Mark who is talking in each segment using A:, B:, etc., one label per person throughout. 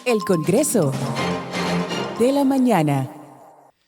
A: El Congreso de la Mañana.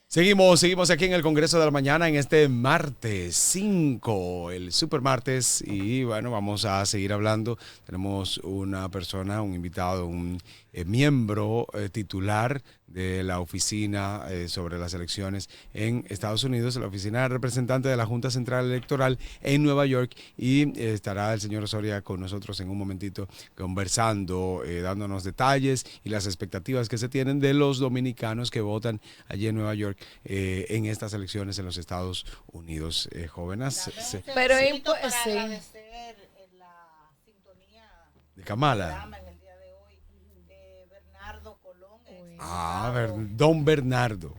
B: Seguimos aquí en el Congreso de la Mañana en este martes 5, el super martes, y bueno, vamos a seguir hablando. Tenemos una persona, un invitado, un miembro titular de la oficina sobre las elecciones en Estados Unidos, la oficina representante de la Junta Central Electoral en Nueva York, y estará el señor Osoria con nosotros en un momentito conversando, dándonos detalles y las expectativas que se tienen de los dominicanos que votan allí en Nueva York en estas elecciones en los Estados Unidos. Jóvenes,
C: pero
D: para
C: sí.
D: agradecer la sintonía
B: de Kamala.
D: en el día de hoy de Bernardo Colón.
B: Don Bernardo.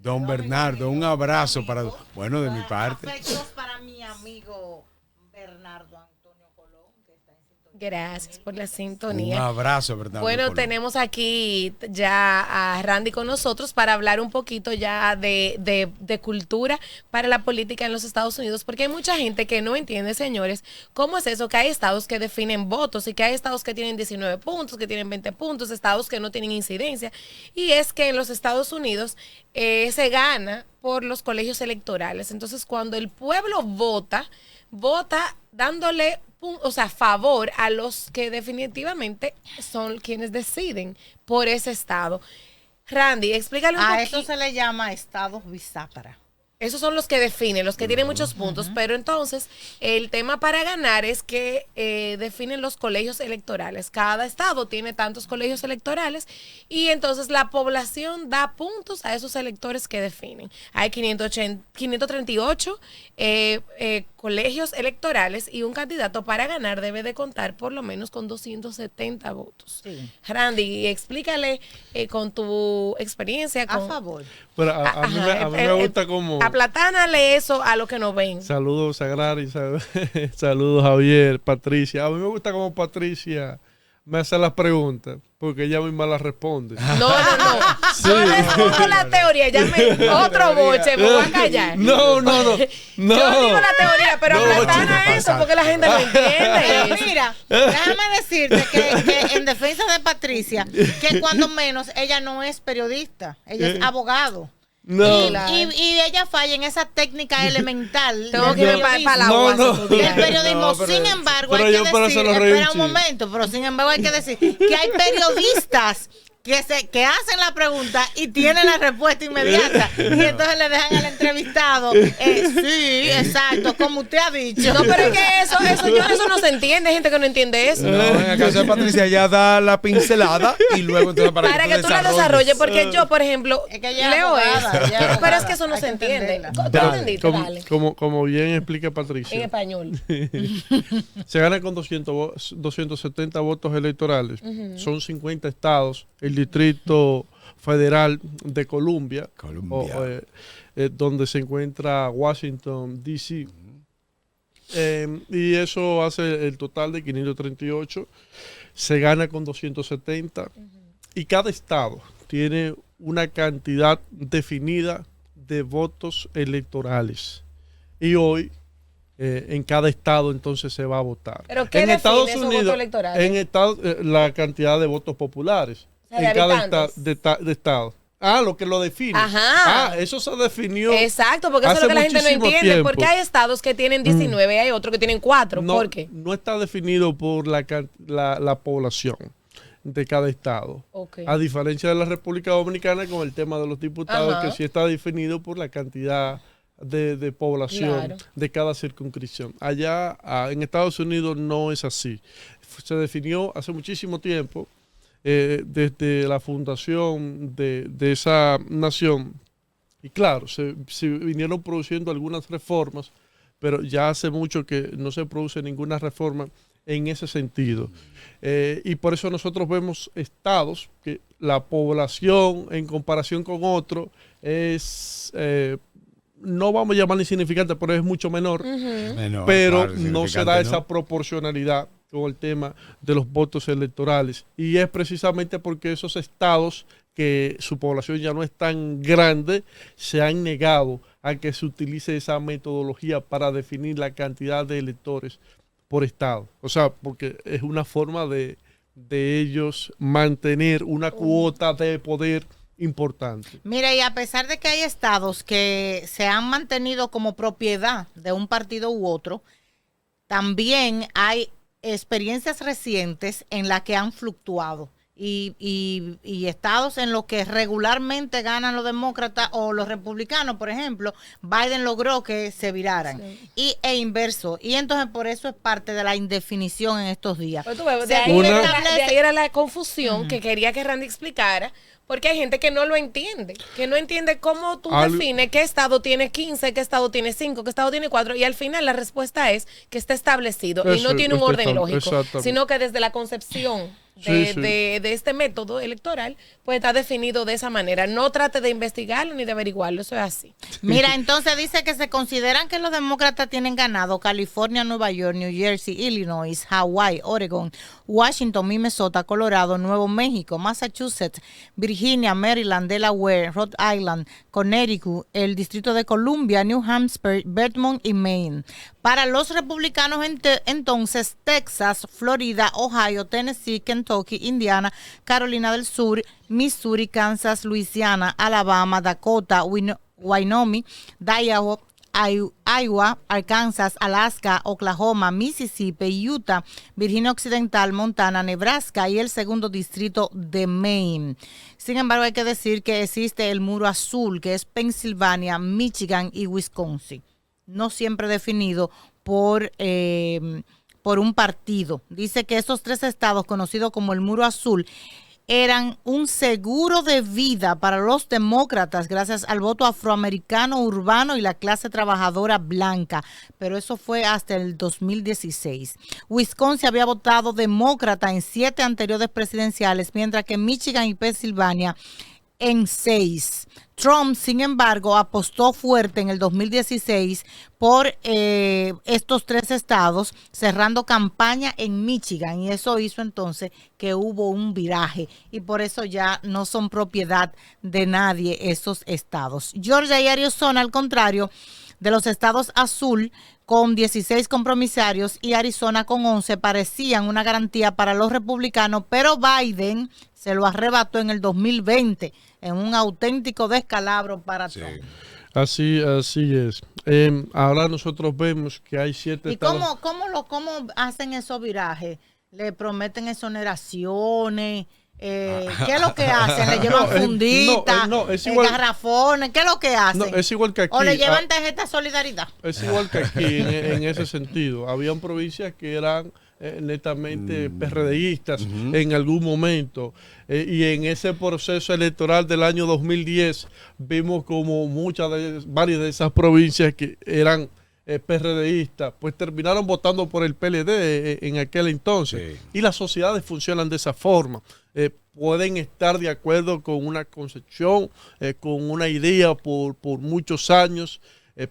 B: Don Bernardo, un abrazo para, bueno, de mi parte.
D: Afectos para mi amigo Bernardo Antonio Colón, que está en sintonía.
C: Gracias por la sintonía.
B: Un abrazo, Bernardo.
C: Bueno,
B: Colón.
C: tenemos aquí ya a Randy con nosotros para hablar un poquito ya de cultura para la política en los Estados Unidos, porque hay mucha gente que no entiende, señores, cómo es eso, que hay estados que definen votos y que hay estados que tienen 19 puntos, que tienen 20 puntos, estados que no tienen incidencia. Y es que en los Estados Unidos se gana por los colegios electorales. Entonces, cuando el pueblo vota dándole favor a los que definitivamente son quienes deciden por ese estado. Randy, explícale un poquito.
D: A eso se le llama estados bisácara.
C: Esos son los que definen, los que tienen muchos puntos, pero entonces el tema para ganar es que definen los colegios electorales. Cada estado tiene tantos colegios electorales y entonces la población da puntos a esos electores que definen. Hay 538 colegios electorales y un candidato para ganar debe de contar por lo menos con 270 votos. Sí. Randy, explícale con tu experiencia.
D: A favor.
E: Pero a mí me gusta como...
C: Aplatánale eso a los que nos ven.
E: Saludos, Sagrari, saludos, Javier, Patricia. A mí me gusta como Patricia me hace las preguntas, porque ella misma las responde.
C: No. Sí. No respondo la teoría, ya otro boche, me voy a callar.
E: No.
C: Yo digo la teoría, pero aplatana eso, porque la gente no entiende.
D: Mira, déjame decirte que en defensa de Patricia, que cuando menos ella no es periodista, ella es abogado.
E: No.
D: Y ella falla en esa técnica elemental.
C: Tengo que ir para la agua.
D: Del periodismo. Sin embargo, hay que decir, espera un momento, pero sin embargo hay que decir que hay periodistas que hacen la pregunta y tienen la respuesta inmediata. Y entonces le dejan al entrevistado. Sí, exacto, como usted ha dicho.
C: No, pero es que eso no se entiende. Hay gente que no entiende eso.
B: No, en el caso de Patricia, ya da la pincelada y luego entonces
C: para que tú la desarrolles. Porque yo, por ejemplo,
D: es que
C: leo eso. Pero es que eso no se entiende. ¿Tú entendiste? Dale.
E: Como bien explica Patricia.
C: En español.
E: Se gana con 270 votos electorales. Son 50 estados. El Distrito Federal de Columbia. Donde se encuentra Washington, D.C. Y eso hace el total de 538. Se gana con 270. Y cada estado tiene una cantidad definida de votos electorales. Y hoy, en cada estado, entonces se va a votar.
C: ¿Pero qué
E: en Estados Unidos,
C: votos electorales?
E: La cantidad de votos populares. En cada estado. Lo que lo define.
C: Ajá.
E: Eso se definió.
C: Exacto, porque eso es lo que la gente no entiende.
E: Tiempo.
C: Porque hay estados que tienen 19 y hay otros que tienen 4. ¿Por qué?
E: No está definido por la población de cada estado.
C: Okay.
E: A diferencia de la República Dominicana con el tema de los diputados,
C: Ajá,
E: que sí está definido por la cantidad de población, claro, de cada circunscripción. Allá en Estados Unidos no es así. Se definió hace muchísimo tiempo. Desde la fundación de esa nación, y claro, se vinieron produciendo algunas reformas, pero ya hace mucho que no se produce ninguna reforma en ese sentido. Y por eso nosotros vemos estados que la población en comparación con otros es, no vamos a llamar insignificante, pero es mucho menor, pero claro, no se da esa proporcionalidad con el tema de los votos electorales. Y es precisamente porque esos estados que su población ya no es tan grande, se han negado a que se utilice esa metodología para definir la cantidad de electores por estado. O sea, porque es una forma de de ellos mantener una cuota de poder importante.
D: Mira, y a pesar de que hay estados que se han mantenido como propiedad de un partido u otro, también hay experiencias recientes en las que han fluctuado. Y estados en los que regularmente ganan los demócratas o los republicanos, por ejemplo, Biden logró que se viraran. Sí. E inverso. Y entonces por eso es parte de la indefinición en estos días.
C: Pues de ahí era la confusión que quería que Randy explicara. Porque hay gente que no lo entiende, que no entiende cómo tú defines qué estado tiene 15, qué estado tiene 5, qué estado tiene 4, y al final la respuesta es que está establecido y no tiene un orden lógico, sino que desde la concepción de este método electoral, pues está definido de esa manera. No trate de investigarlo ni de averiguarlo, eso es así.
D: Mira, entonces dice que se consideran que los demócratas tienen ganado California, Nueva York, New Jersey, Illinois, Hawaii, Oregon, Washington, Minnesota, Colorado, Nuevo México, Massachusetts, Virginia, Maryland, Delaware, Rhode Island, Connecticut, el Distrito de Columbia, New Hampshire, Vermont y Maine. Para los republicanos, entonces, Texas, Florida, Ohio, Tennessee, Kentucky, Indiana, Carolina del Sur, Missouri, Kansas, Luisiana, Alabama, Dakota, Wyoming, Idaho, Iowa, Arkansas, Alaska, Oklahoma, Mississippi, Utah, Virginia Occidental, Montana, Nebraska y el segundo distrito de Maine. Sin embargo, hay que decir que existe el muro azul, que es Pensilvania, Michigan y Wisconsin. No siempre definido por un partido. Dice que esos 3 estados, conocidos como el muro azul, eran un seguro de vida para los demócratas gracias al voto afroamericano urbano y la clase trabajadora blanca, pero eso fue hasta el 2016. Wisconsin había votado demócrata en 7 anteriores presidenciales, mientras que Michigan y Pensilvania en 6. Trump, sin embargo, apostó fuerte en el 2016 por estos 3 estados, cerrando campaña en Michigan, y eso hizo entonces que hubo un viraje, y por eso ya no son propiedad de nadie esos estados. Georgia y Arizona, al contrario de los estados azul, con 16 compromisarios, y Arizona con 11, parecían una garantía para los republicanos, pero Biden se lo arrebató en el 2020 en un auténtico descalabro para Trump.
E: Así es. Ahora nosotros vemos que hay 7 estados.
D: ¿Y cómo hacen esos virajes? ¿Le prometen exoneraciones? ¿Qué es lo que hacen? ¿Le llevan funditas? Garrafones? ¿Qué es lo que hacen?
E: No, es igual que aquí.
D: ¿O le llevan tarjeta solidaridad?
E: Es igual que aquí en ese sentido. Habían provincias que eran netamente PRDistas en algún momento, y en ese proceso electoral del año 2010 vimos como varias de esas provincias que eran PRDistas, pues terminaron votando por el PLD en aquel entonces. Sí. Y las sociedades funcionan de esa forma. Pueden estar de acuerdo con una concepción, con una idea por muchos años,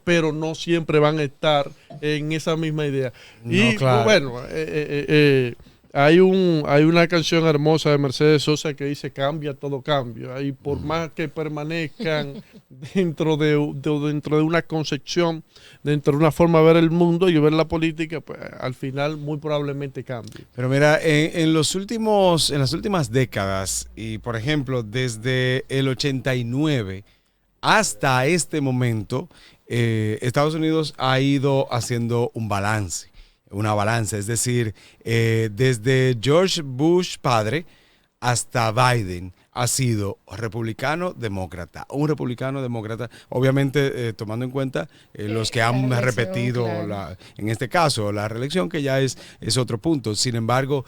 E: pero no siempre van a estar en esa misma idea. No, y claro. Bueno, hay una canción hermosa de Mercedes Sosa que dice cambia, todo cambia. Y por más que permanezcan dentro de una concepción, dentro de una forma de ver el mundo y ver la política, pues al final muy probablemente cambie.
B: Pero mira, en las últimas décadas, y por ejemplo desde el 89 hasta este momento, Estados Unidos ha ido haciendo una balanza, es decir, desde George Bush padre hasta Biden ha sido republicano-demócrata, un republicano-demócrata, obviamente tomando en cuenta los que han repetido, claro, en este caso, la reelección, que ya es otro punto. Sin embargo,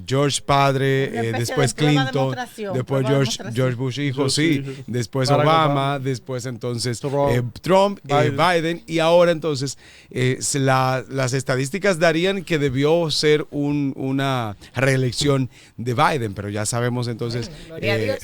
B: George padre, después Clinton, después George Bush hijo, sí, después Obama, después entonces Trump, Biden, y ahora entonces las estadísticas darían que debió ser una reelección de Biden, pero ya sabemos entonces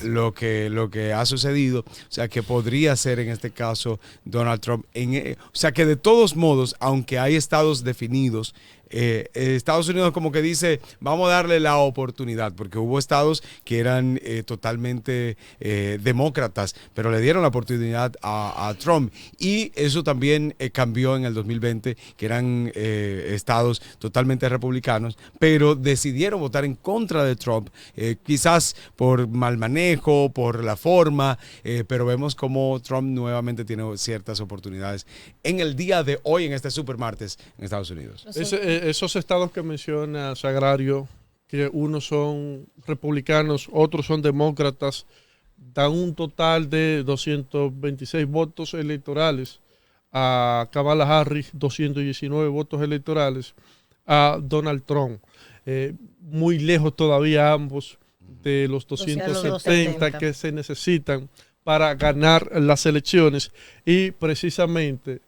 B: lo que ha sucedido, o sea que podría ser en este caso Donald Trump, o sea que de todos modos, aunque hay estados definidos Estados Unidos como que dice, vamos a darle la oportunidad, porque hubo estados que eran totalmente demócratas, pero le dieron la oportunidad a Trump. Y eso también cambió en el 2020, que eran estados totalmente republicanos, pero decidieron votar en contra de Trump, quizás por mal manejo, por la forma, pero vemos como Trump nuevamente tiene ciertas oportunidades en el día de hoy, en este supermartes en Estados Unidos.
E: Esos estados que menciona Sagrario, que unos son republicanos, otros son demócratas, dan un total de 226 votos electorales a Kamala Harris, 219 votos electorales a Donald Trump. Muy lejos todavía ambos de los 270 que se necesitan para ganar las elecciones, y precisamente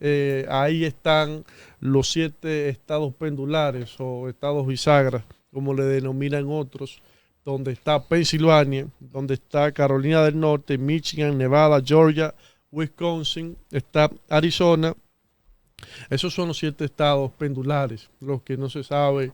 E: ahí están los 7 estados pendulares o estados bisagras, como le denominan otros, donde está Pensilvania, donde está Carolina del Norte, Michigan, Nevada, Georgia, Wisconsin, está Arizona. Esos son los 7 estados pendulares, los que no se sabe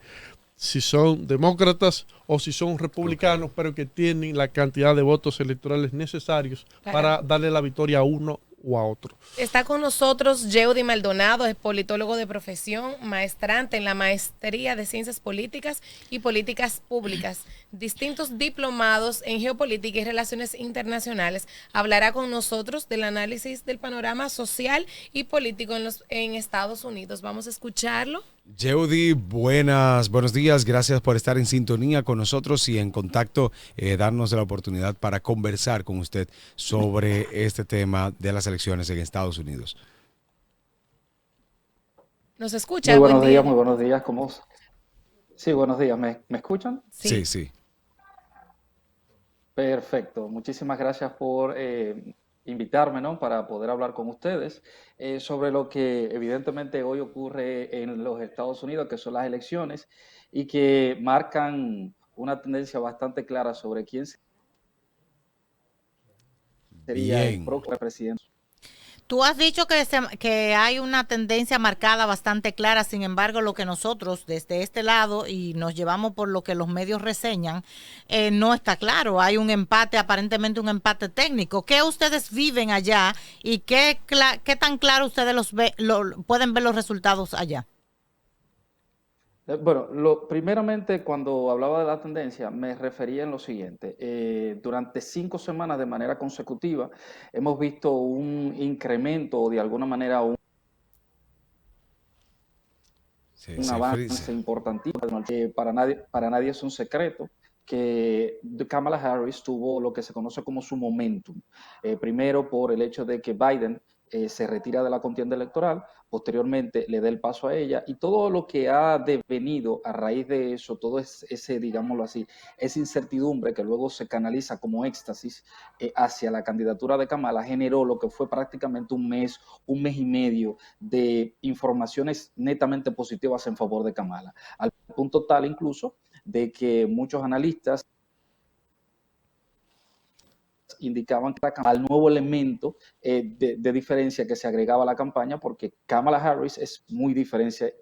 E: si son demócratas o si son republicanos, pero que tienen la cantidad de votos electorales necesarios para darle la victoria a uno o a otro.
C: Está con nosotros Yeudi Maldonado, es politólogo de profesión, maestrante en la Maestría de Ciencias Políticas y Políticas Públicas, distintos diplomados en Geopolítica y Relaciones Internacionales. Hablará con nosotros del análisis del panorama social y político en Estados Unidos. Vamos a escucharlo.
B: Yeudi, buenos días, gracias por estar en sintonía con nosotros y en contacto, darnos la oportunidad para conversar con usted sobre este tema de las elecciones en Estados Unidos.
C: ¿Nos escucha?
F: Muy buenos días, muy buenos días. ¿Cómo? Sí, buenos días. ¿Me escuchan?
B: Sí, sí.
F: Perfecto. Muchísimas gracias por invitarme, ¿no?, para poder hablar con ustedes sobre lo que evidentemente hoy ocurre en los Estados Unidos, que son las elecciones, y que marcan una tendencia bastante clara sobre quién sería el próximo presidente.
D: Tú has dicho que hay una tendencia marcada bastante clara, sin embargo, lo que nosotros desde este lado, y nos llevamos por lo que los medios reseñan, no está claro. Hay un empate, aparentemente un empate técnico. ¿Qué ustedes viven allá y qué tan claro ustedes pueden ver los resultados allá?
F: Bueno, primeramente, cuando hablaba de la tendencia, me refería en lo siguiente. Durante 5 semanas de manera consecutiva hemos visto un incremento o de alguna manera un avance importantísimo. Para nadie es un secreto que Kamala Harris tuvo lo que se conoce como su momentum. Primero por el hecho de que Biden se retira de la contienda electoral, posteriormente le da el paso a ella, y todo lo que ha devenido a raíz de eso, todo ese, digámoslo así, esa incertidumbre que luego se canaliza como éxtasis hacia la candidatura de Kamala, generó lo que fue prácticamente un mes y medio de informaciones netamente positivas en favor de Kamala, al punto tal incluso de que muchos analistas indicaban que era el nuevo elemento de diferencia que se agregaba a la campaña, porque Kamala Harris es muy diferente,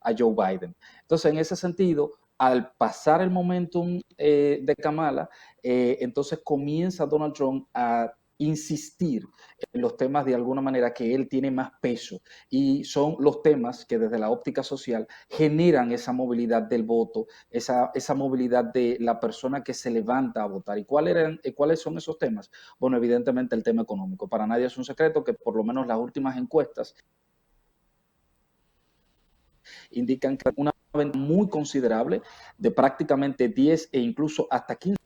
F: a Joe Biden. Entonces, en ese sentido, al pasar el momentum de Kamala, entonces comienza Donald Trump a insistir en los temas de alguna manera que él tiene más peso, y son los temas que desde la óptica social generan esa movilidad del voto, esa movilidad de la persona que se levanta a votar. ¿Y cuáles son esos temas? Bueno, evidentemente el tema económico. Para nadie es un secreto que por lo menos las últimas encuestas indican que una venta muy considerable de prácticamente 10 e incluso hasta 15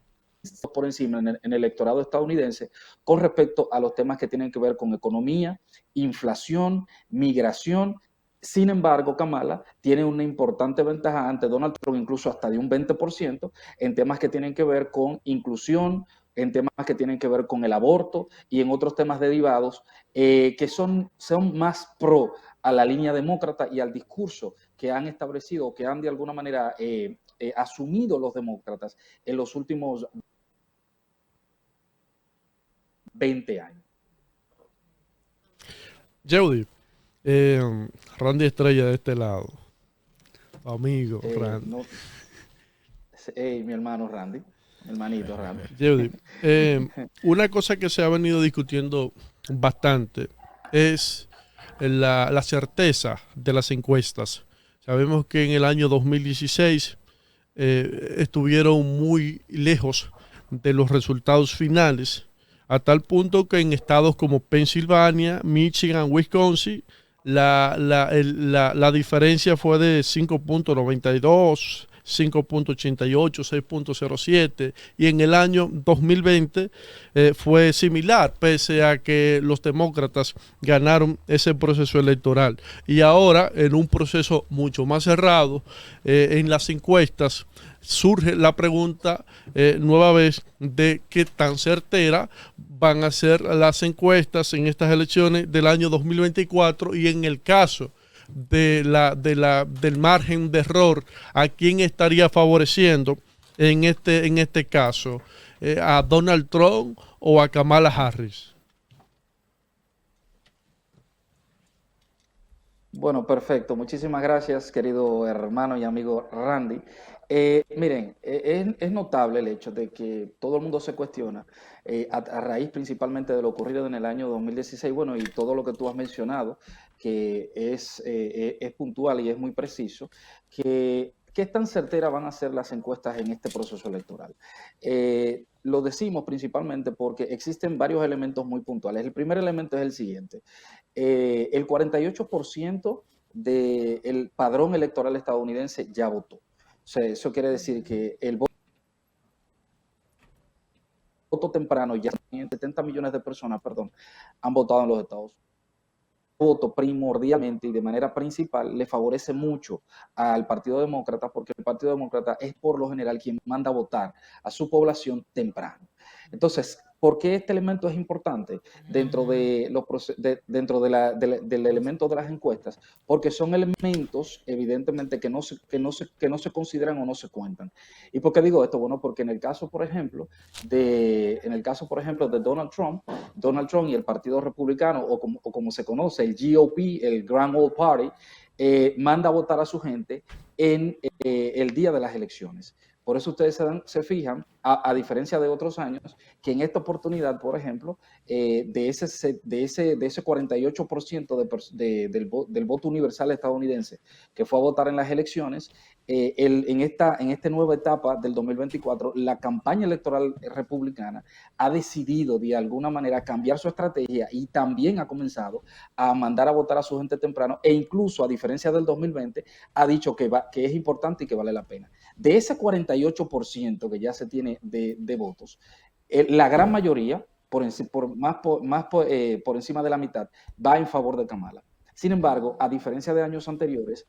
F: por encima en el electorado estadounidense con respecto a los temas que tienen que ver con economía, inflación, migración. Sin embargo, Kamala tiene una importante ventaja ante Donald Trump, incluso hasta de un 20%, en temas que tienen que ver con inclusión, en temas que tienen que ver con el aborto y en otros temas derivados que son más pro a la línea demócrata y al discurso que han establecido, que han de alguna manera asumido los demócratas en los últimos 20 años.
E: Yeudi, Randy Estrella de este lado. Amigo, Randy.
F: No, mi hermano Randy, mi hermanito Randy.
E: Judy, una cosa que se ha venido discutiendo bastante es la certeza de las encuestas. Sabemos que en el año 2016 estuvieron muy lejos de los resultados finales, a tal punto que en estados como Pensilvania, Michigan, Wisconsin, la diferencia fue de 5.92, 5.88, 6.07, y en el año 2020 fue similar, pese a que los demócratas ganaron ese proceso electoral. Y ahora, en un proceso mucho más cerrado, en las encuestas, surge la pregunta nueva vez de qué tan certera van a ser las encuestas en estas elecciones del año 2024, y en el caso del margen de error, ¿a quién estaría favoreciendo en este caso? ¿A Donald Trump o a Kamala Harris?
F: Bueno, perfecto. Muchísimas gracias, querido hermano y amigo Randy. Miren, es notable el hecho de que todo el mundo se cuestiona a raíz principalmente de lo ocurrido en el año 2016, bueno, y todo lo que tú has mencionado, que es puntual y es muy preciso, que ¿qué tan certeras van a ser las encuestas en este proceso electoral? Lo decimos principalmente porque existen varios elementos muy puntuales. El primer elemento es el siguiente. El 48% del padrón electoral estadounidense ya votó. O sea, eso quiere decir que el voto temprano, ya 70 millones de personas, han votado en los Estados Unidos. Voto primordialmente y de manera principal le favorece mucho al Partido Demócrata, porque el Partido Demócrata es por lo general quien manda a votar a su población temprano. Entonces, ¿por qué este elemento es importante dentro del elemento de las encuestas? Porque son elementos, evidentemente, que no se consideran o no se cuentan. ¿Y por qué digo esto? Bueno, porque en el caso, por ejemplo, de Donald Trump y el Partido Republicano, o como se conoce, el GOP, el Grand Old Party, manda a votar a su gente en el día de las elecciones. Por eso ustedes se fijan, a diferencia de otros años, que en esta oportunidad, por ejemplo, de ese 48% del voto universal estadounidense que fue a votar en las elecciones, en esta nueva etapa del 2024, la campaña electoral republicana ha decidido de alguna manera cambiar su estrategia y también ha comenzado a mandar a votar a su gente temprano, e incluso, a diferencia del 2020, ha dicho que es importante y que vale la pena. De ese 48% que ya se tiene de votos, la gran mayoría, por encima de la mitad, va en favor de Kamala. Sin embargo, a diferencia de años anteriores,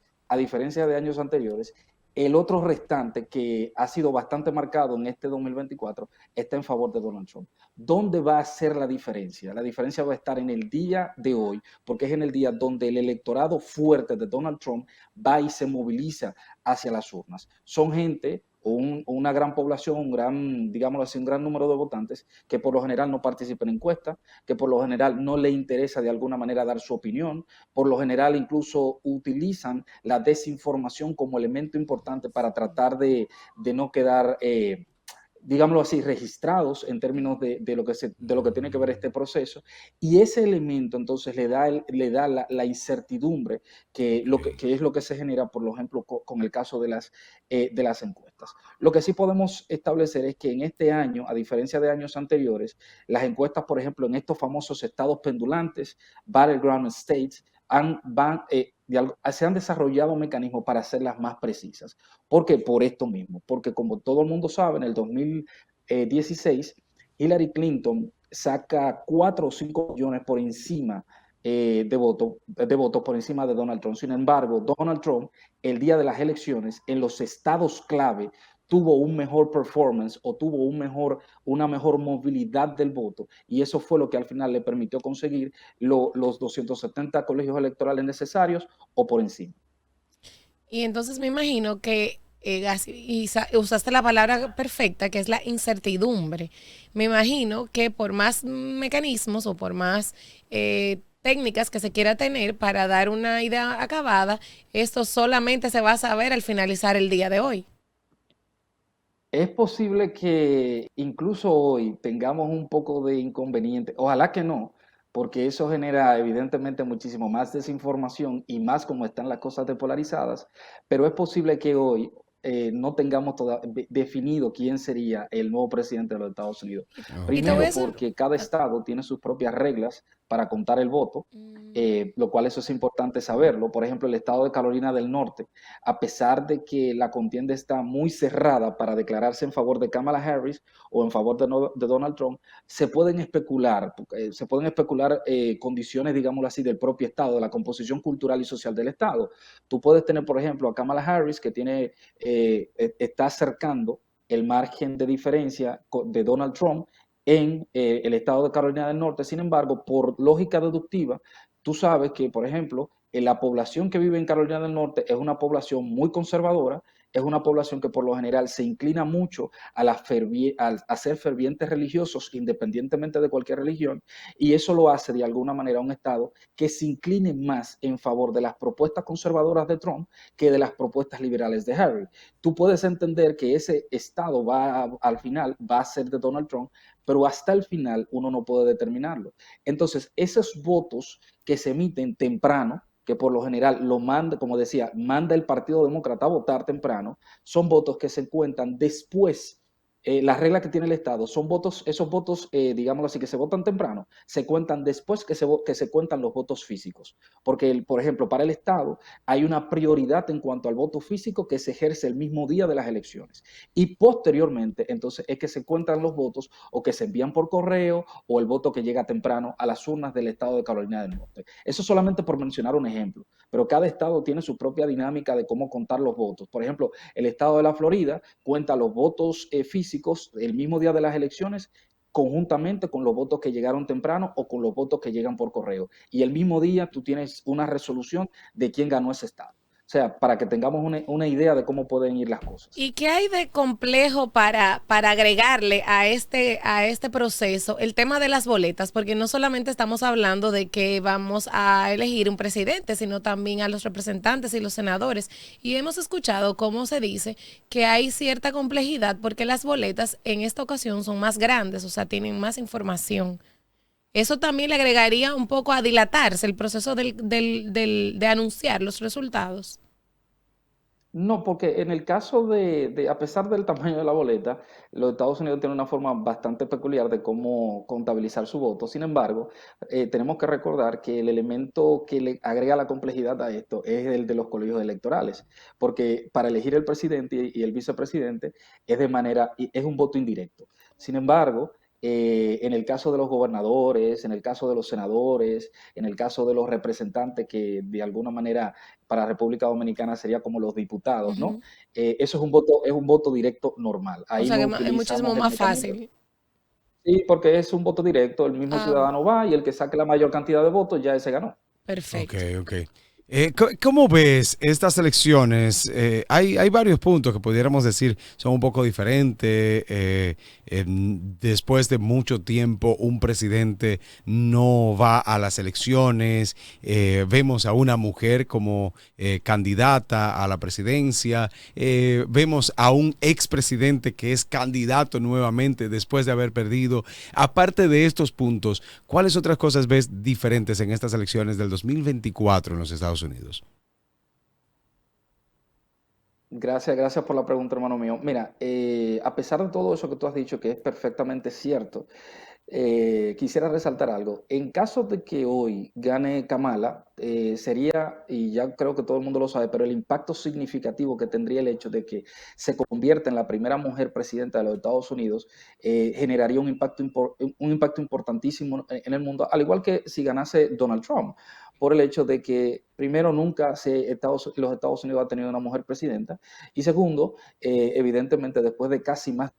F: el otro restante, que ha sido bastante marcado en este 2024, está en favor de Donald Trump. ¿Dónde va a ser la diferencia? La diferencia va a estar en el día de hoy, porque es en el día donde el electorado fuerte de Donald Trump va y se moviliza hacia las urnas. Son gente, una gran población, digámoslo así, un gran número de votantes que por lo general no participan en encuestas, que por lo general no le interesa de alguna manera dar su opinión, por lo general incluso utilizan la desinformación como elemento importante para tratar de no quedar, digámoslo así, registrados en términos de lo que tiene que ver este proceso. Y ese elemento entonces le da la incertidumbre que es lo que se genera, por ejemplo, con el caso de las encuestas. Lo que sí podemos establecer es que en este año, a diferencia de años anteriores, las encuestas, por ejemplo, en estos famosos estados pendulantes, battleground states, se han desarrollado mecanismos para hacerlas más precisas. ¿Por qué? Por esto mismo. Porque, como todo el mundo sabe, en el 2016, Hillary Clinton saca 4 o 5 millones por encima de votos por encima de Donald Trump. Sin embargo, Donald Trump, el día de las elecciones, en los estados clave, tuvo un mejor performance o tuvo una mejor movilidad del voto, y eso fue lo que al final le permitió conseguir los 270 colegios electorales necesarios o por encima.
C: Y entonces me imagino que usaste la palabra perfecta, que es la incertidumbre. Me imagino que por más mecanismos o por más técnicas que se quiera tener para dar una idea acabada, esto solamente se va a saber al finalizar el día de hoy.
F: Es posible que incluso hoy tengamos un poco de inconveniente, ojalá que no, porque eso genera evidentemente muchísimo más desinformación y más como están las cosas despolarizadas, pero es posible que hoy no tengamos definido quién sería el nuevo presidente de los Estados Unidos.
B: Ok.
C: Y te voy a
F: Primero,
C: decir,
F: porque cada estado tiene sus propias reglas para contar el voto, lo cual eso es importante saberlo. Por ejemplo, el estado de Carolina del Norte, a pesar de que la contienda está muy cerrada para declararse en favor de Kamala Harris o en favor de Donald Trump, se pueden especular condiciones, digámoslo así, del propio estado, de la composición cultural y social del estado. Tú puedes tener, por ejemplo, a Kamala Harris, que está acercando el margen de diferencia de Donald Trump en el estado de Carolina del Norte. Sin embargo, por lógica deductiva, tú sabes que, por ejemplo, la población que vive en Carolina del Norte es una población muy conservadora, es una población que por lo general se inclina mucho a ser fervientes religiosos independientemente de cualquier religión, y eso lo hace de alguna manera un estado que se incline más en favor de las propuestas conservadoras de Trump que de las propuestas liberales de Harris. Tú puedes entender que ese estado al final va a ser de Donald Trump, pero hasta el final uno no puede determinarlo. Entonces, esos votos que se emiten temprano, que por lo general lo manda, como decía, manda el Partido Demócrata a votar temprano, son votos que se cuentan después. La regla que tiene el Estado son votos, esos votos, digámoslo así, que se votan temprano, se cuentan después que se cuentan los votos físicos. Porque, por ejemplo, para el Estado hay una prioridad en cuanto al voto físico que se ejerce el mismo día de las elecciones. Y posteriormente, entonces, es que se cuentan los votos o que se envían por correo o el voto que llega temprano a las urnas del Estado de Carolina del Norte. Eso solamente por mencionar un ejemplo. Pero cada Estado tiene su propia dinámica de cómo contar los votos. Por ejemplo, el Estado de la Florida cuenta los votos físicos el mismo día de las elecciones conjuntamente con los votos que llegaron temprano o con los votos que llegan por correo. Y el mismo día tú tienes una resolución de quién ganó ese estado. O sea, para que tengamos una idea de cómo pueden ir las cosas.
C: ¿y qué hay de complejo para agregarle a este proceso el tema de las boletas? Porque no solamente estamos hablando de que vamos a elegir un presidente, sino también a los representantes y los senadores. Y hemos escuchado cómo se dice que hay cierta complejidad porque las boletas en esta ocasión son más grandes, o sea, tienen más información. Eso también le agregaría un poco a dilatarse el proceso de anunciar los resultados.
F: No, porque en el caso a pesar del tamaño de la boleta, los Estados Unidos tienen una forma bastante peculiar de cómo contabilizar su voto. Sin embargo, tenemos que recordar que el elemento que le agrega la complejidad a esto es el de los colegios electorales, porque para elegir el presidente y el vicepresidente es un voto indirecto. Sin embargo, en el caso de los gobernadores, en el caso de los senadores, en el caso de los representantes que de alguna manera para República Dominicana sería como los diputados, ¿no?
C: Ujú.
F: Eso es un voto directo normal.
C: O
F: Ahí
C: sea
F: no
C: que es muchísimo
F: utilizamos el
C: más
F: mecanismo.
C: fácil.
F: Sí, porque es un voto directo, el mismo
C: Ah,
F: ciudadano va y el que saque la mayor cantidad de votos ya ese ganó.
B: Ok,
C: perfecto.
B: ok. ¿Cómo ves estas elecciones? Hay varios puntos que pudiéramos decir son un poco diferentes. Después de mucho tiempo, un presidente no va a las elecciones. Vemos a una mujer como candidata a la presidencia. Vemos a un expresidente que es candidato nuevamente después de haber perdido. Aparte de estos puntos, ¿cuáles otras cosas ves diferentes en estas elecciones del 2024 en los Estados Unidos?
F: Gracias por la pregunta, hermano mío. Mira, a pesar de todo eso que tú has dicho, que es perfectamente cierto, quisiera resaltar algo. En caso de que hoy gane Kamala, sería, y ya creo que todo el mundo lo sabe, pero el impacto significativo que tendría el hecho de que se convierta en la primera mujer presidenta de los Estados Unidos, generaría un impacto importantísimo en el mundo, al igual que si ganase Donald Trump, por el hecho de que, primero, nunca los Estados Unidos ha tenido una mujer presidenta, y segundo, evidentemente, después de casi más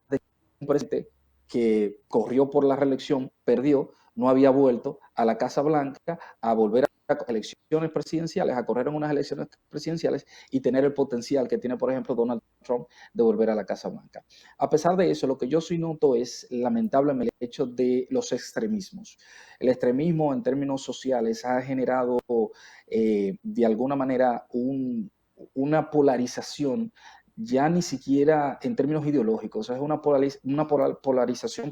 F: de un presidente que corrió por la reelección, perdió, no había vuelto a la Casa Blanca a volver a elecciones presidenciales, a correr en unas elecciones presidenciales y tener el potencial que tiene, por ejemplo, Donald Trump de volver a la Casa Blanca. A pesar de eso, lo que yo sí noto es, lamentablemente, el hecho de los extremismos. El extremismo en términos sociales ha generado, de alguna manera, una polarización ya ni siquiera en términos ideológicos, es una polarización,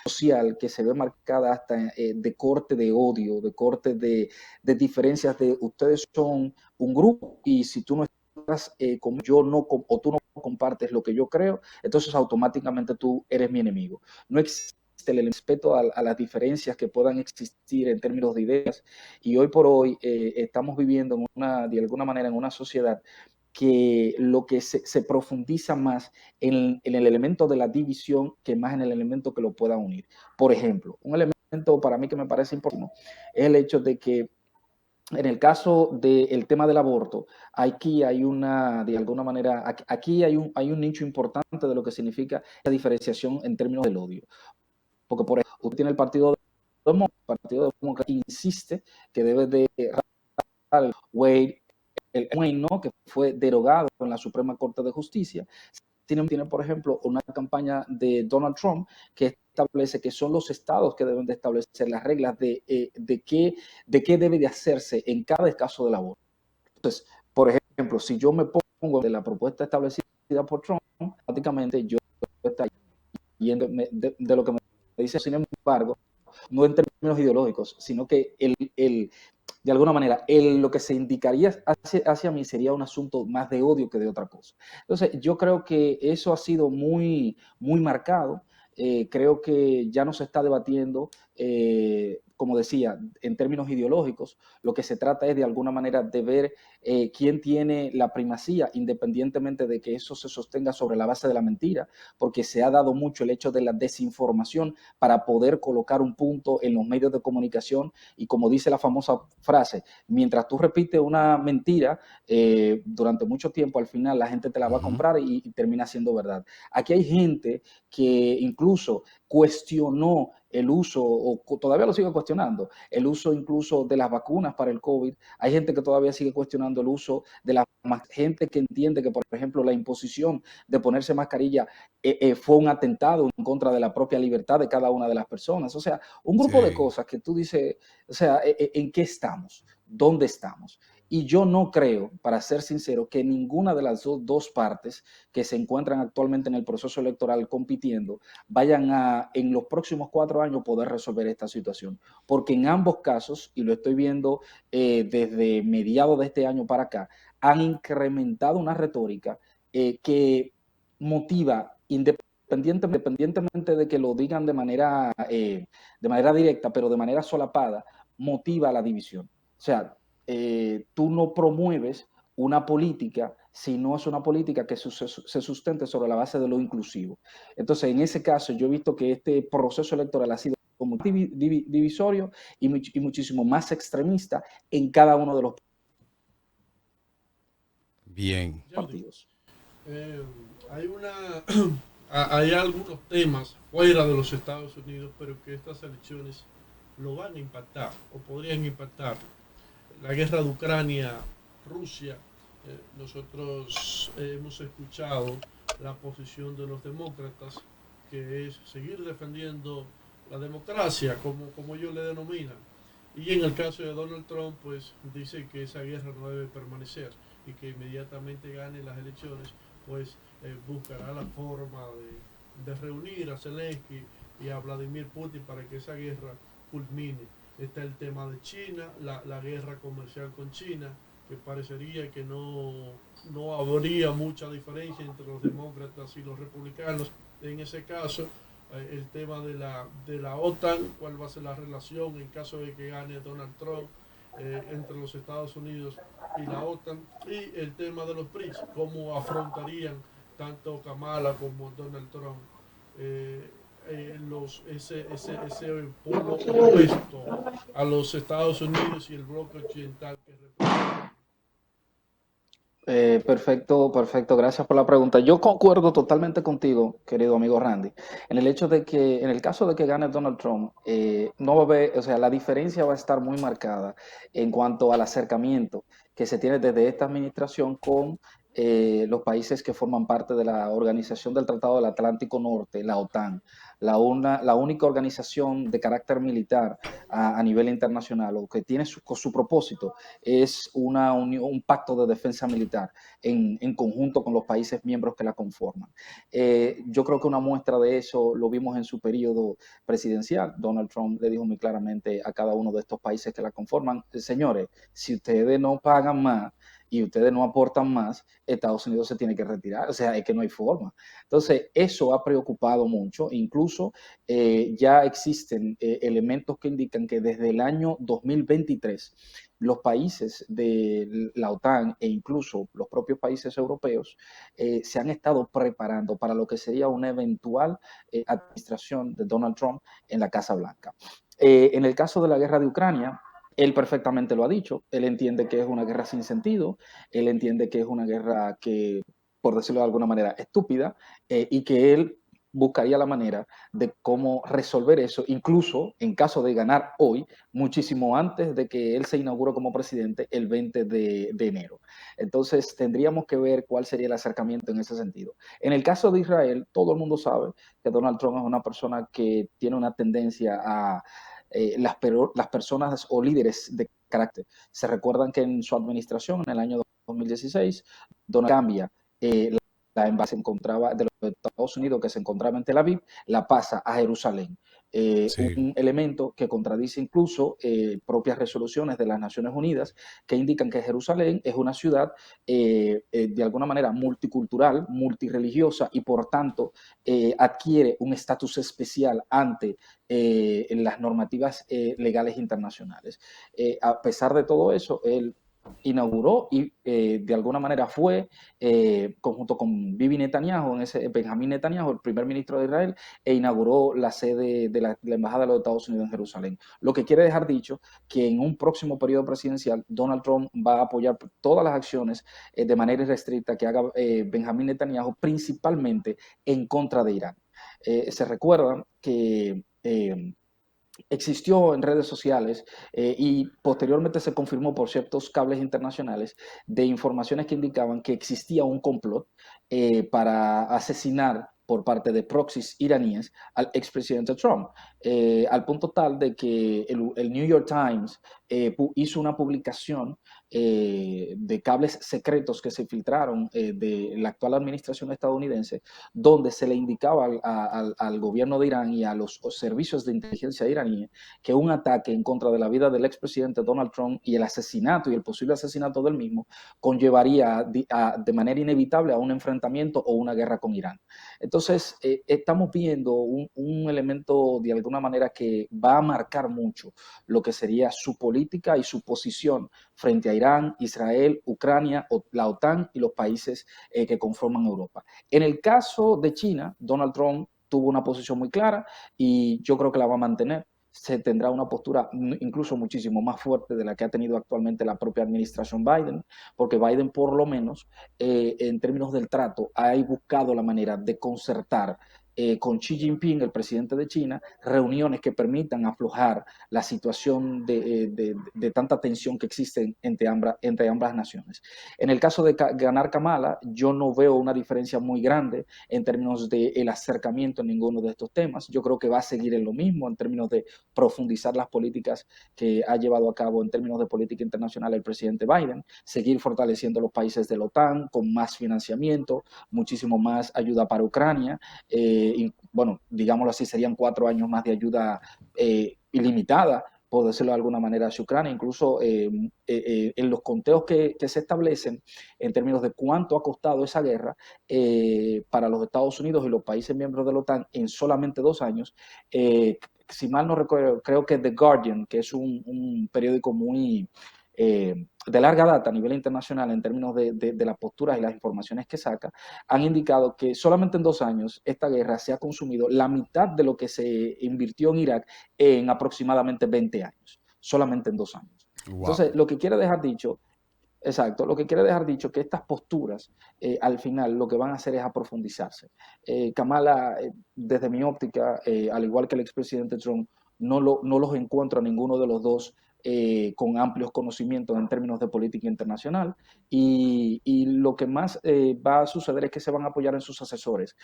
F: social que se ve marcada hasta de corte de odio, de corte de diferencias de ustedes son un grupo y si tú no estás como yo no, o tú no compartes lo que yo creo, entonces automáticamente tú eres mi enemigo. No existe el respeto a las diferencias que puedan existir en términos de ideas y hoy por hoy estamos viviendo de alguna manera en una sociedad que lo que se profundiza más en el elemento de la división que más en el elemento que lo pueda unir. Por ejemplo, un elemento para mí que me parece importante es el hecho de que en el caso del tema del aborto, aquí hay de alguna manera, aquí hay un nicho importante de lo que significa la diferenciación en términos del odio. Porque, por ejemplo, usted tiene el Partido Demócrata que insiste que debe de Wade, ¿no? Que fue derogado en la Suprema Corte de Justicia. Tiene, por ejemplo, una campaña de Donald Trump que establece que son los estados que deben de establecer las reglas de qué debe de hacerse en cada caso del aborto. Entonces, por ejemplo, si yo me pongo de la propuesta establecida por Trump, prácticamente yo estoy yendo de lo que me dice, sin embargo, no en términos ideológicos, sino que de alguna manera, lo que se indicaría hacia mí sería un asunto más de odio que de otra cosa. Entonces, yo creo que eso ha sido muy, muy marcado. Creo que ya no se está debatiendo, como decía, en términos ideológicos. Lo que se trata es de alguna manera de ver quién tiene la primacía, independientemente de que eso se sostenga sobre la base de la mentira, porque se ha dado mucho el hecho de la desinformación para poder colocar un punto en los medios de comunicación y como dice la famosa frase, mientras tú repites una mentira durante mucho tiempo, al final la gente te la va a comprar y termina siendo verdad. Aquí hay gente que incluso cuestionó el uso, o todavía lo sigue cuestionando, el uso incluso de las vacunas para el COVID. Hay gente que todavía sigue cuestionando el uso de la gente que entiende que, por ejemplo, la imposición de ponerse mascarilla fue un atentado en contra de la propia libertad de cada una de las personas. O sea, un grupo de cosas que tú dices, o sea, ¿en qué estamos? ¿Dónde estamos? Y yo no creo, para ser sincero, que ninguna de las dos partes que se encuentran actualmente en el proceso electoral compitiendo vayan a, en los próximos 4 años, poder resolver esta situación. Porque en ambos casos, y lo estoy viendo desde mediados de este año para acá, han incrementado una retórica que motiva, independientemente de que lo digan de manera directa, pero de manera solapada, motiva la división. O sea, tú no promueves una política si no es una política que se sustente sobre la base de lo inclusivo. Entonces, en ese caso, yo he visto que este proceso electoral ha sido muy divisorio y muchísimo más extremista en cada uno de los partidos.
E: Hay algunos temas fuera de los Estados Unidos, pero que estas elecciones lo van a impactar o podrían impactar. La guerra de Ucrania, Rusia, nosotros hemos escuchado la posición de los demócratas, que es seguir defendiendo la democracia, como ellos le denominan. Y en el caso de Donald Trump, pues dice que esa guerra no debe permanecer y que inmediatamente gane las elecciones, pues buscará la forma de reunir a Zelensky y a Vladimir Putin para que esa guerra culmine. Está el tema de China, la guerra comercial con China, que parecería que no habría mucha diferencia entre los demócratas y los republicanos. En ese caso, el tema de la OTAN, cuál va a ser la relación en caso de que gane Donald Trump entre los Estados Unidos y la OTAN, y el tema de los BRICS, cómo afrontarían tanto Kamala como Donald Trump ese polo opuesto a los Estados Unidos y el bloque occidental que representa.
F: Perfecto, perfecto. Gracias por la pregunta. Yo concuerdo totalmente contigo, querido amigo Randy, en el hecho de que, en el caso de que gane Donald Trump, no va a haber, o sea, la diferencia va a estar muy marcada en cuanto al acercamiento que se tiene desde esta administración con los países que forman parte de la Organización del Tratado del Atlántico Norte, la OTAN, la única organización de carácter militar a nivel internacional o que tiene su propósito es un pacto de defensa militar en conjunto con los países miembros que la conforman. Yo creo que una muestra de eso lo vimos en su periodo presidencial. Donald Trump le dijo muy claramente a cada uno de estos países que la conforman, señores, si ustedes no pagan más y ustedes no aportan más, Estados Unidos se tiene que retirar. O sea, es que no hay forma. Entonces, eso ha preocupado mucho. Incluso ya existen elementos que indican que desde el año 2023 los países de la OTAN e incluso los propios países europeos se han estado preparando para lo que sería una eventual administración de Donald Trump en la Casa Blanca. En el caso de la guerra de Ucrania, él perfectamente lo ha dicho, él entiende que es una guerra sin sentido, él entiende que es una guerra que, por decirlo de alguna manera, estúpida, y que él buscaría la manera de cómo resolver eso, incluso en caso de ganar hoy, muchísimo antes de que él se inaugure como presidente el 20 de enero. Entonces, tendríamos que ver cuál sería el acercamiento en ese sentido. En el caso de Israel, todo el mundo sabe que Donald Trump es una persona que tiene una tendencia a las personas o líderes de carácter. Se recuerdan que en su administración, en el año 2016, Donald cambia la embajada se encontraba de los Estados Unidos, que se encontraba en Tel Aviv, la pasa a Jerusalén.
B: Sí.
F: Un elemento que contradice incluso propias resoluciones de las Naciones Unidas que indican que Jerusalén es una ciudad de alguna manera multicultural, multireligiosa y por tanto adquiere un estatus especial ante las normativas legales internacionales. A pesar de todo eso, él inauguró y de alguna manera fue conjunto con Bibi Netanyahu, Benjamín Netanyahu, el primer ministro de Israel, e inauguró la sede de la Embajada de los Estados Unidos en Jerusalén. Lo que quiere dejar dicho que en un próximo periodo presidencial Donald Trump va a apoyar todas las acciones de manera irrestricta que haga Benjamín Netanyahu, principalmente en contra de Irán. Se recuerdan que existió en redes sociales y posteriormente se confirmó por ciertos cables internacionales de informaciones que indicaban que existía un complot para asesinar por parte de proxies iraníes al expresidente Trump, al punto tal de que el New York Times hizo una publicación de cables secretos que se filtraron de la actual administración estadounidense, donde se le indicaba al gobierno de Irán y a los servicios de inteligencia iraníes que un ataque en contra de la vida del expresidente Donald Trump y el asesinato y el posible asesinato del mismo conllevaría de manera inevitable a un enfrentamiento o una guerra con Irán. Entonces, estamos viendo un elemento de alguna manera que va a marcar mucho lo que sería su política y su posición frente a Irán, Israel, Ucrania, la OTAN y los países que conforman Europa. En el caso de China, Donald Trump tuvo una posición muy clara y yo creo que la va a mantener. Se tendrá una postura incluso muchísimo más fuerte de la que ha tenido actualmente la propia administración Biden, porque Biden por lo menos en términos del trato ha buscado la manera de concertar con Xi Jinping, el presidente de China, reuniones que permitan aflojar la situación de tanta tensión que existe entre ambas naciones. En el caso de ganar Kamala, yo no veo una diferencia muy grande en términos del acercamiento en ninguno de estos temas. Yo creo que va a seguir en lo mismo en términos de profundizar las políticas que ha llevado a cabo en términos de política internacional el presidente Biden, seguir fortaleciendo los países de la OTAN con más financiamiento, muchísimo más ayuda para Ucrania, y, bueno, digámoslo así, serían 4 años más de ayuda ilimitada, por decirlo de alguna manera, hacia Ucrania, incluso en los conteos que se establecen en términos de cuánto ha costado esa guerra para los Estados Unidos y los países miembros de la OTAN en solamente 2 años, si mal no recuerdo, creo que The Guardian, que es un periódico muy de larga data a nivel internacional en términos de las posturas y las informaciones que saca, han indicado que solamente en 2 años esta guerra se ha consumido la mitad de lo que se invirtió en Irak en aproximadamente 20 años, solamente en 2 años. Wow. Entonces, lo que quiere dejar dicho Exacto, lo que quiere dejar dicho que estas posturas al final lo que van a hacer es aprofundizarse. Kamala, desde mi óptica, al igual que el expresidente Trump, no los encuentro a ninguno de los dos con amplios conocimientos en términos de política internacional y lo que más va a suceder es que se van a apoyar en sus asesores.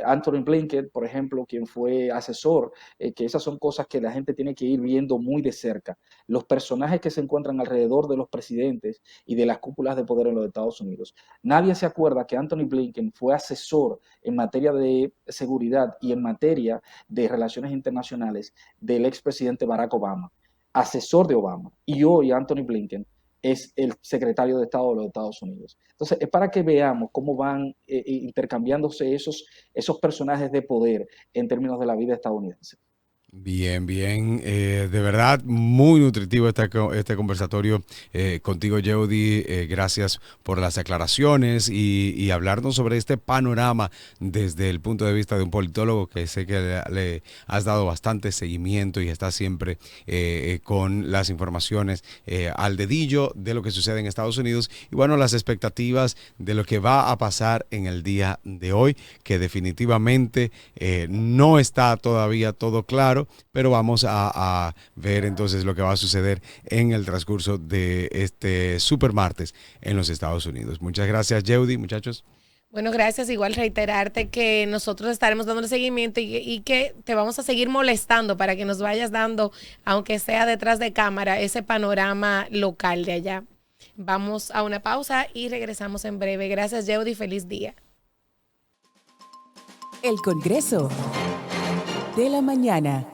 F: Anthony Blinken, por ejemplo, quien fue asesor, que esas son cosas que la gente tiene que ir viendo muy de cerca. Los personajes que se encuentran alrededor de los presidentes y de las cúpulas de poder en los Estados Unidos. Nadie se acuerda que Anthony Blinken fue asesor en materia de seguridad y en materia de relaciones internacionales del expresidente Barack Obama, asesor de Obama, y hoy Anthony Blinken es el secretario de Estado de los Estados Unidos. Entonces, es para que veamos cómo van intercambiándose esos personajes de poder en términos de la vida estadounidense.
B: Bien, bien. De verdad, muy nutritivo este conversatorio contigo, Jeudy. Gracias por las aclaraciones y hablarnos sobre este panorama desde el punto de vista de un politólogo que sé que le has dado bastante seguimiento y está siempre con las informaciones al dedillo de lo que sucede en Estados Unidos y bueno, las expectativas de lo que va a pasar en el día de hoy, que definitivamente no está todavía todo claro, pero vamos a ver entonces lo que va a suceder en el transcurso de este super martes en los Estados Unidos. Muchas gracias, Jeudy, muchachos.
C: Bueno, gracias. Igual reiterarte que nosotros estaremos dándole seguimiento y que te vamos a seguir molestando para que nos vayas dando, aunque sea detrás de cámara, ese panorama local de allá. Vamos a una pausa y regresamos en breve. Gracias, Jeudy. Feliz día.
A: El Congreso de la Mañana.